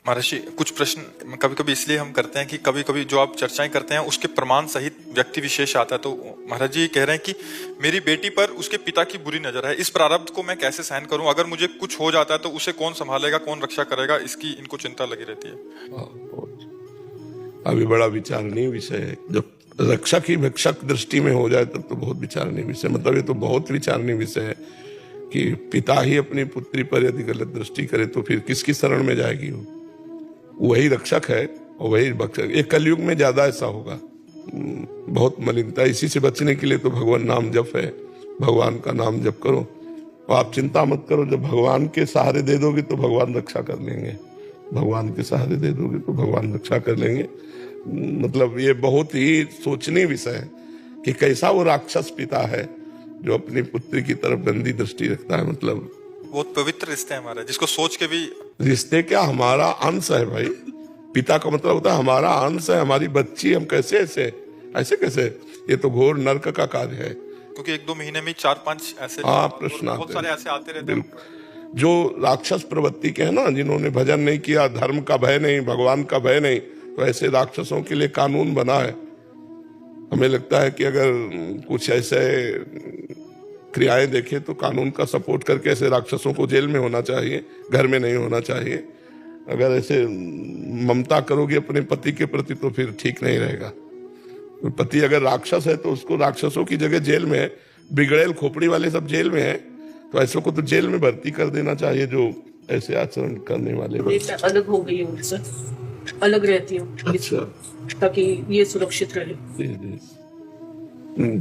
महर्षि, कुछ प्रश्न कभी कभी इसलिए हम करते हैं कि कभी कभी जो आप चर्चाएं करते हैं उसके प्रमाण सहित व्यक्ति विशेष आता है। तो महाराज जी कह रहे हैं कि मेरी बेटी पर उसके पिता की बुरी नजर है, इस प्रारब्ध को मैं कैसे सहन करूं? अगर मुझे कुछ हो जाता है तो उसे कौन संभालेगा, कौन रक्षा करेगा, इसकी इनको चिंता लगी रहती है। अभी बड़ा विचारणीय विषय है। जब रक्षा की भक्षक दृष्टि में हो जाए तब तो बहुत विचारणीय विषय, मतलब ये तो बहुत विचारणीय विषय है कि पिता ही अपनी पुत्री पर यदि गलत दृष्टि करे तो फिर किसकी शरण में जाएगी वो? वही रक्षक है और वही भक्षक। एक कलयुग में ज्यादा ऐसा होगा, बहुत मलिनता। इसी से बचने के लिए तो भगवान नाम जप है, भगवान का नाम जप करो और आप चिंता मत करो। जब भगवान के सहारे दे दोगे तो भगवान रक्षा कर लेंगे, भगवान के सहारे दे दोगे तो भगवान रक्षा कर लेंगे। मतलब ये बहुत ही सोचनीय विषय है कि कैसा वो राक्षस पिता है जो अपनी पुत्री की तरफ गंदी दृष्टि रखता है। मतलब बहुत पवित्र रिश्ते हैं हमारे, जिसको सोच के भी। रिश्ते क्या, हमारा अंश है भाई। पिता का मतलब होता है हमारा अंश है, हमारी बच्ची। हम कैसे ऐसे ऐसे कैसे? ये तो घोर नर्क का कार्य है। क्योंकि 1-2 महीने में 4-5 ऐसे प्रश्न बहुत सारे ऐसे आते रहते हैं जो राक्षस प्रवृत्ति के हैं ना, जिन्होंने भजन नहीं किया, धर्म का भय नहीं, भगवान का भय नहीं, तो ऐसे राक्षसों के लिए कानून बना है। हमें लगता है कि अगर कुछ ऐसे क्रियाएं देखें तो कानून का सपोर्ट करके ऐसे राक्षसों को जेल में होना चाहिए, घर में नहीं होना चाहिए। अगर ऐसे ममता करोगे अपने पति के प्रति तो फिर ठीक नहीं रहेगा। पति अगर राक्षस है तो उसको राक्षसों की जगह जेल में है, बिगड़ेल खोपड़ी वाले सब जेल में है, तो ऐसों को तो जेल में भर्ती कर देना चाहिए जो ऐसे आचरण करने वाले। अलग हो गई हूँ उनसे, अलग रहती हूँ। अच्छा, ताकि ये सुरक्षित रहे। जी जी,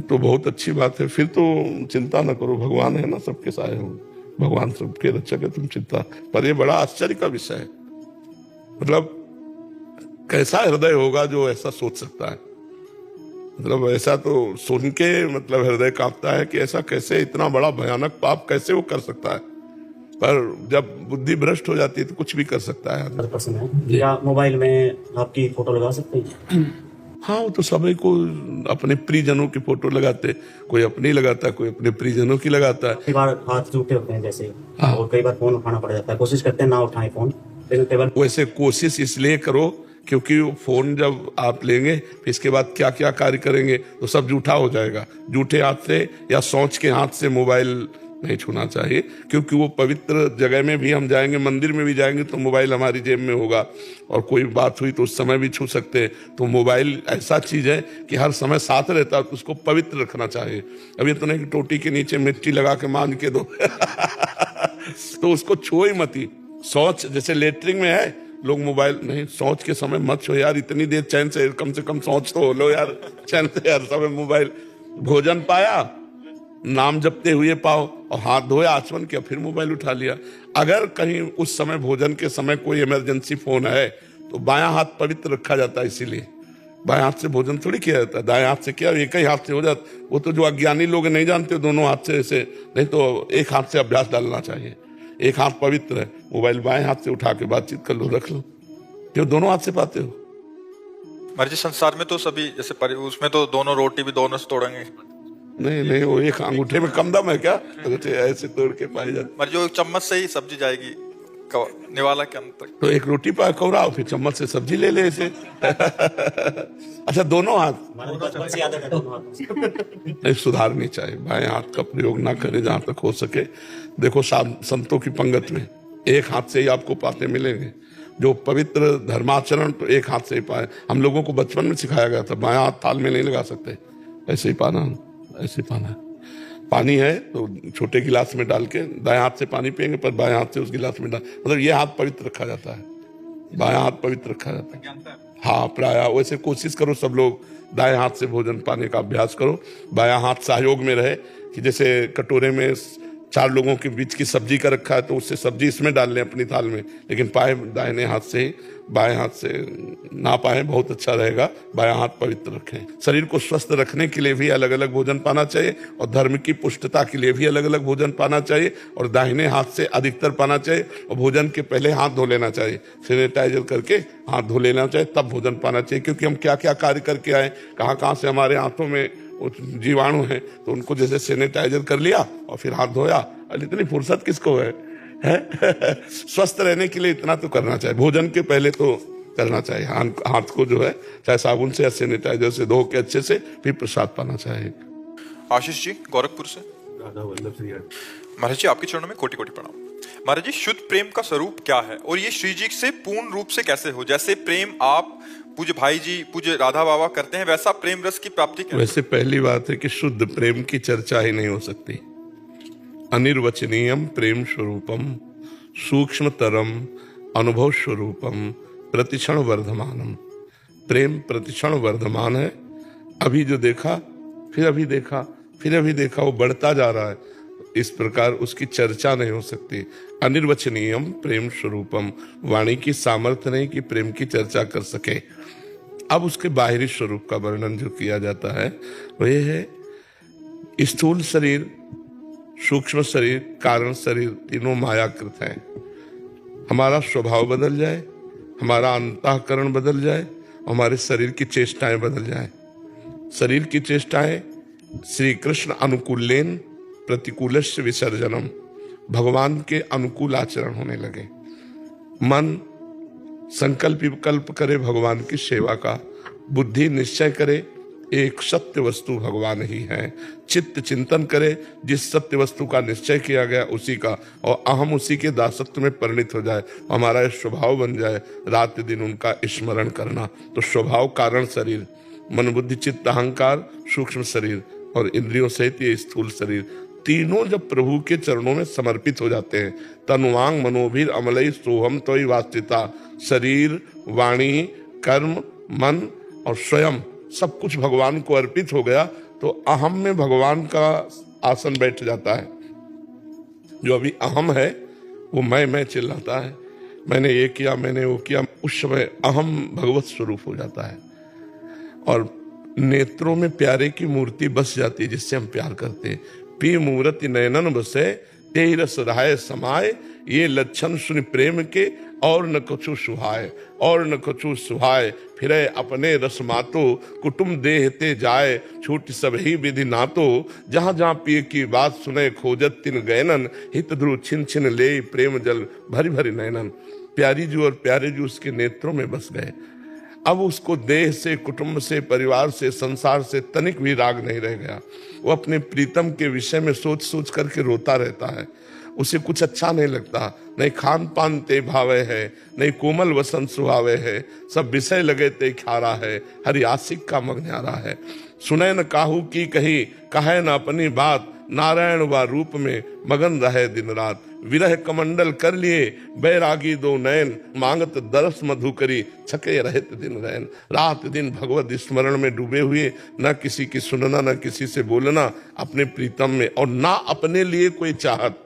तो बहुत अच्छी बात है। फिर तो चिंता न करो, भगवान है ना, सबके साए हो, भगवान सबके रक्षक है, तुम चिंता। पर ये बड़ा आश्चर्य का विषय है। मतलब कैसा हृदय होगा जो ऐसा सोच सकता है? मतलब ऐसा तो सुन के मतलब हृदय कांपता है कि ऐसा कैसे, इतना बड़ा भयानक पाप कैसे वो कर सकता है। पर जब बुद्धि भ्रष्ट हो जाती है तो कुछ भी कर सकता है। या मोबाइल में आपकी फोटो लगा सकते हैं? हाँ, वो तो सभी को अपने प्रियजनों की फोटो लगाते, कोई अपनी लगाता है, कोई अपने प्रियजनों की लगाता है। कई बार हाथ जूठे होते हैं जैसे, और कई बार फोन उठाना पड़ जाता है। कोशिश करते हैं ना उठाएं फोन, लेकिन वैसे कोशिश इसलिए करो क्योंकि फोन जब आप लेंगे फिर इसके बाद क्या क्या कार्य करेंगे तो सब जूठा हो जाएगा। जूठे हाथ से या सोच के हाथ से मोबाइल नहीं छूना चाहिए, क्योंकि वो पवित्र जगह में भी हम जाएंगे, मंदिर में भी जाएंगे तो मोबाइल हमारी जेब में होगा, और कोई बात हुई तो उस समय भी छू सकते हैं। तो मोबाइल ऐसा चीज है कि हर समय साथ रहता है, तो उसको पवित्र रखना चाहिए। अब ये तो नहीं कि टोटी के नीचे मिट्टी लगा के मांझ के दो तो उसको छो ही मत ही। शौच जैसे लेटरिंग में है, लोग मोबाइल नहीं, शौच के समय मत छो यार, इतनी देर चैन से, कम से कम शौच तो हो लो यार चैन से, हर समय मोबाइल। भोजन पाया, नाम जपते हुए पाओ, और हाथ धोया, आचमन किया, फिर मोबाइल उठा लिया। अगर कहीं उस समय भोजन के समय कोई इमरजेंसी फोन है तो बायां हाथ पवित्र रखा जाता है, इसीलिए बाएं हाथ से भोजन थोड़ी किया जाता है, दाएं हाथ से किया, एक ही हाथ से हो जाता। वो तो जो अज्ञानी लोग नहीं जानते दोनों हाथ से ऐसे, नहीं तो एक हाथ से अभ्यास डालना चाहिए। एक हाथ पवित्र है, मोबाइल बाएं हाथ से उठा के बातचीत कर लो, रख लो, क्यों दोनों हाथ से पाते हो? महाराज जी, संसार में तो सभी जैसे उसमें तो दोनों रोटी भी दोनों से तोड़ेंगे। नहीं नहीं, वो एक अंगूठे में कम दम है क्या? ऐसे तोड़ के पाए जाते। महाराज जो चम्मच से ही सब्जी जाएगी निवाला के अंत तक, तो एक रोटी पाए कौराओ, फिर चम्मच से सब्जी ले ले ऐसे अच्छा, दोनों हाथ नहीं, सुधारनी चाहिए। बाएं हाथ का प्रयोग ना करें जहां तक हो सके। देखो संतों की पंगत में एक हाथ से ही आपको पाते मिलेंगे। जो पवित्र धर्माचरण तो एक हाथ से ही पाए। हम लोगों को बचपन में सिखाया गया था बाएं हाथ थाल में नहीं लगा सकते, ऐसे ही पाना, ऐसे पाना है। पानी है तो छोटे गिलास में डाल के दाएं हाथ से पानी पियेंगे, पर बाएं हाथ से उस गिलास में डाल, मतलब ये हाथ पवित्र रखा जाता है, बायां हाथ पवित्र रखा जाता है। हाँ, प्राय वैसे कोशिश करो सब लोग दाएं हाथ से भोजन पाने का अभ्यास करो। बायां हाथ सहयोग में रहे कि जैसे कटोरे में 4 लोगों के बीच की सब्जी का रखा है तो उससे सब्जी इसमें डाल लें अपनी थाल में, लेकिन पाए दाहिने हाथ से ही, बाएं हाथ से ना पाए, बहुत अच्छा रहेगा। बायां हाथ पवित्र रखें। शरीर को स्वस्थ रखने के लिए भी अलग अलग भोजन पाना चाहिए, और धर्म की पुष्टता के लिए भी अलग अलग भोजन पाना चाहिए, और दाहिने हाथ से अधिकतर पाना चाहिए। और भोजन के पहले हाथ धो लेना चाहिए, सैनिटाइजर करके हाथ धो लेना चाहिए, तब भोजन पाना चाहिए। क्योंकि हम क्या क्या कार्य करके आए, कहाँ कहाँ से हमारे हाथों में जीवाणु हैं, तो उनको जैसे सैनिटाइजर कर लिया और फिर हाथ धोया। इतनी फुर्सत किसको है स्वस्थ रहने के लिए इतना तो करना चाहिए, भोजन के पहले तो करना चाहिए, हाथ को जो है चाहे साबुन से या सैनिटाइजर से धो के अच्छे से फिर प्रसाद पाना चाहिए। आशीष जी गोरखपुर से। राधा वल्लभ श्री हरि। महाराज जी आपके चरणों में कोटि कोटि प्रणाम। महाराज जी शुद्ध प्रेम का स्वरूप क्या है और ये श्री जी से पूर्ण रूप से कैसे हो? जैसे प्रेम आप पूज्य भाई जी पूज्य राधा बाबा करते हैं वैसा प्रेम रस की प्राप्ति कैसे? वैसे पहली बात है कि शुद्ध प्रेम की चर्चा ही नहीं हो सकती। अनिर्वचनीयम प्रेम स्वरूपम सूक्ष्मतरम अनुभव स्वरूपम प्रतिक्षण वर्धमानम। प्रेम प्रतिक्षण वर्धमान है, अभी जो देखा फिर अभी देखा फिर अभी देखा, वो बढ़ता जा रहा है। इस प्रकार उसकी चर्चा नहीं हो सकती। अनिर्वचनीयम प्रेम स्वरूपम, वाणी की सामर्थ्य नहीं कि प्रेम की चर्चा कर सके। अब उसके बाहरी स्वरूप का वर्णन जो किया जाता है वो ये है, स्थूल शरीर, सूक्ष्म शरीर, कारण शरीर तीनों मायाकृत हैं। हमारा स्वभाव बदल जाए, हमारा अंतःकरण बदल जाए, हमारे शरीर की चेष्टाएं बदल जाए। शरीर की चेष्टाएं श्री कृष्ण अनुकूलेन प्रतिकूलस्य विसर्जनम, भगवान के अनुकूल आचरण होने लगे। मन संकल्प विकल्प करे भगवान की सेवा का, बुद्धि निश्चय करे एक सत्य वस्तु भगवान ही है, चित्त चिंतन करे जिस सत्य वस्तु का निश्चय किया गया उसी का, और अहम उसी के दासत्व में परिणित हो जाए, हमारा यह स्वभाव बन जाए रात दिन उनका स्मरण करना। तो स्वभाव कारण शरीर, मन बुद्धि चित्त अहंकार सूक्ष्म शरीर और इंद्रियों सहित ये स्थूल शरीर, तीनों जब प्रभु के चरणों में समर्पित हो जाते हैं, तनुवांग मनोभीर अमलई सोहम तोई वास्तिता, शरीर वाणी कर्म मन और स्वयं सब कुछ भगवान को अर्पित हो गया, तो अहम में भगवान का आसन बैठ जाता है। जो अभी अहम है वो मैं चिल्लाता है, मैंने ये किया मैंने वो किया, उस समय अहम भगवत स्वरूप हो जाता है और नेत्रों में प्यारे की मूर्ति बस जाती है जिससे हम प्यार करते हैं। पी मूर्ति नयनन बसे ते रस रहाय समाये, ये लक्षण सुन प्रेम के और न कछु सुहाय, और न कछु सुहाय फिरे अपने रस मातो, कुटुम देहते जाए छूट सब ही विधि नातो, जहाँ जहाँ पिए की बात सुने खोजत तिन गैनन, हित ध्रुव छिन छिन ले प्रेम जल भरी भरी नैनन। प्यारी जी और प्यारे जी उसके नेत्रों में बस गए। अब उसको देह से कुटुंब से परिवार से संसार से तनिक भी राग नहीं रह गया। वो अपने प्रीतम के विषय में सोच सोच करके रोता रहता है, उसे कुछ अच्छा नहीं लगता, नहीं खान पान ते भावे है, नहीं कोमल वसन सुहावे है, सब विषय लगे ते खारा है, हरि आशिक का मग न्यारा है। सुने न काहू की कही कहे न अपनी बात, नारायण व रूप में मगन रहे दिन रात। विरह कमंडल कर लिए बैरागी दो नयन, मांगत दरस मधुकरी छके रहत दिन रैन। रात दिन भगवत स्मरण में डूबे हुए, न किसी की सुनना न किसी से बोलना, अपने प्रीतम में, और ना अपने लिए कोई चाहत,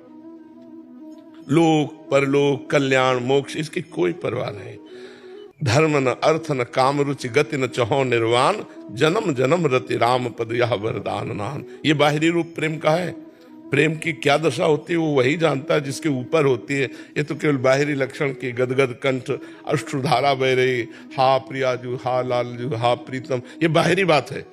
लोक परलोक कल्याण मोक्ष इसकी कोई परवाह नहीं। धर्म न अर्थ न काम रुचि गति न चहो निर्वाण, जन्म जन्म रति राम पद यह वरदान नान। ये बाहरी रूप प्रेम का है। प्रेम की क्या दशा होती है वो वही जानता है जिसके ऊपर होती है। ये तो केवल बाहरी लक्षण की गदगद कंठ अश्रुधारा बह रही, हा प्रियाजू हा लालजू हा प्रीतम, ये बाहरी बात है।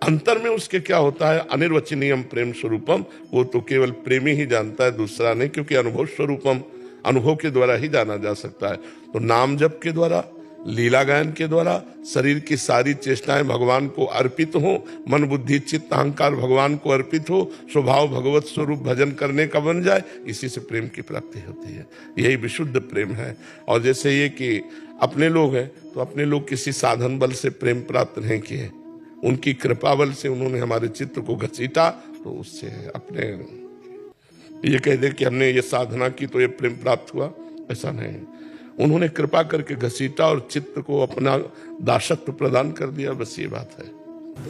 अंतर में उसके क्या होता है, अनिर्वचनीयम प्रेम स्वरूपम, वो तो केवल प्रेमी ही जानता है, दूसरा नहीं, क्योंकि अनुभव स्वरूपम, अनुभव के द्वारा ही जाना जा सकता है। तो नाम जप के द्वारा, लीला गायन के द्वारा शरीर की सारी चेष्टाएं भगवान को अर्पित हो, मन बुद्धि चित्त अहंकार भगवान को अर्पित हो, स्वभाव भगवत स्वरूप भजन करने का बन जाए, इसी से प्रेम की प्राप्ति होती है। यही विशुद्ध प्रेम है। और जैसे ये कि अपने लोग हैं तो अपने लोग किसी साधन बल से प्रेम प्राप्त नहीं किए, उनकी कृपा बल से उन्होंने हमारे चित्त को घसीटा, तो उससे अपने ये कह दे कि हमने ये साधना की तो ये प्रेम प्राप्त हुआ, ऐसा नहीं। उन्होंने कृपा करके घसीटा और चित्त को अपना दासत्व प्रदान कर दिया, बस ये बात है।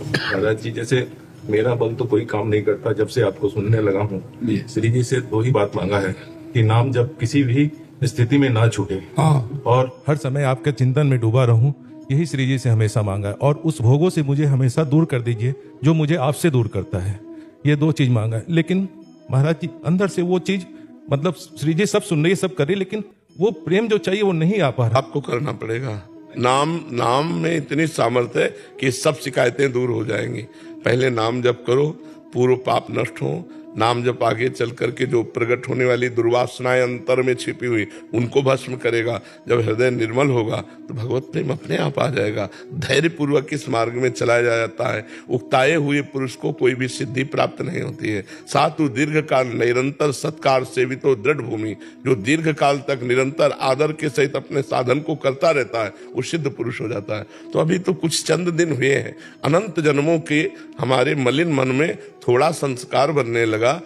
महाराज जी जैसे मेरा बल तो कोई काम नहीं करता, जब से आपको सुनने लगा हूँ श्री जी से दो ही बात मांगा है कि नाम जब किसी भी स्थिति में ना छूटे और हर समय आपके चिंतन में डूबा रहूं, यही श्री जी से हमेशा मांगा है। और उस भोगों से मुझे हमेशा दूर कर दीजिए जो मुझे आपसे दूर करता है। ये दो चीज मांगा है। लेकिन महाराज जी अंदर से वो चीज, मतलब श्री जी सब सुन रही सब कर रही, लेकिन वो प्रेम जो चाहिए वो नहीं आ पा रहा। आपको करना पड़ेगा। नाम में इतनी सामर्थ्य है कि सब शिकायतें दूर हो जाएंगी। पहले नाम जप करो, पूर्व पाप नष्ट हो, नाम जप आगे चल करके जो प्रकट होने वाली दुर्वासनाएं अंतर में छिपी हुई उनको भस्म करेगा। जब हृदय निर्मल होगा तो भगवत प्रेम अपने आप आ जाएगा। धैर्य पूर्वक इस मार्ग में चलाया जाता है। उकताए हुए पुरुष को कोई भी सिद्धि प्राप्त नहीं होती है। सातु दीर्घ काल निरंतर सत्कार सेवितो दृढ़ भूमि, जो दीर्घ काल तक निरंतर आदर के सहित अपने साधन को करता रहता है वो सिद्ध पुरुष हो जाता है। तो अभी तो कुछ चंद दिन हुए हैं, अनंत जन्मों के हमारे मलिन मन में थोड़ा संस्कार बनने लगा,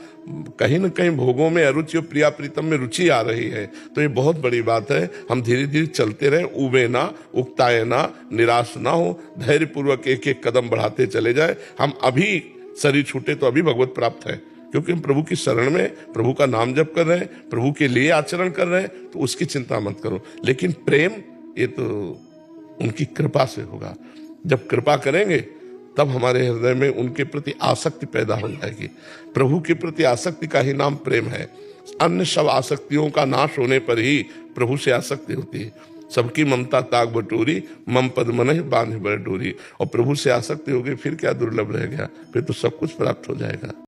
कहीं न कहीं भोगों में अरुचि और प्रिया प्रीतम में रुचि आ रही है, तो ये बहुत बड़ी बात है। हम धीरे धीरे चलते रहे, उबे ना, उकताए ना, निराश ना हो, धैर्य पूर्वक एक एक कदम बढ़ाते चले जाए। हम अभी शरीर छूटे तो अभी भगवत प्राप्त है, क्योंकि हम प्रभु की शरण में प्रभु का नाम जप कर रहे हैं, प्रभु के लिए आचरण कर रहे हैं, तो उसकी चिंता मत करो। लेकिन प्रेम ये तो उनकी कृपा से होगा। जब कृपा करेंगे तब हमारे हृदय में उनके प्रति आसक्ति पैदा हो जाएगी। प्रभु के प्रति आसक्ति का ही नाम प्रेम है। अन्य सब आसक्तियों का नाश होने पर ही प्रभु से आसक्ति होती है। सबकी ममता ताक बटोरी, मम पद मन बांध बर डोरी। और प्रभु से आसक्ति हो गई फिर क्या दुर्लभ रह गया, फिर तो सब कुछ प्राप्त हो जाएगा।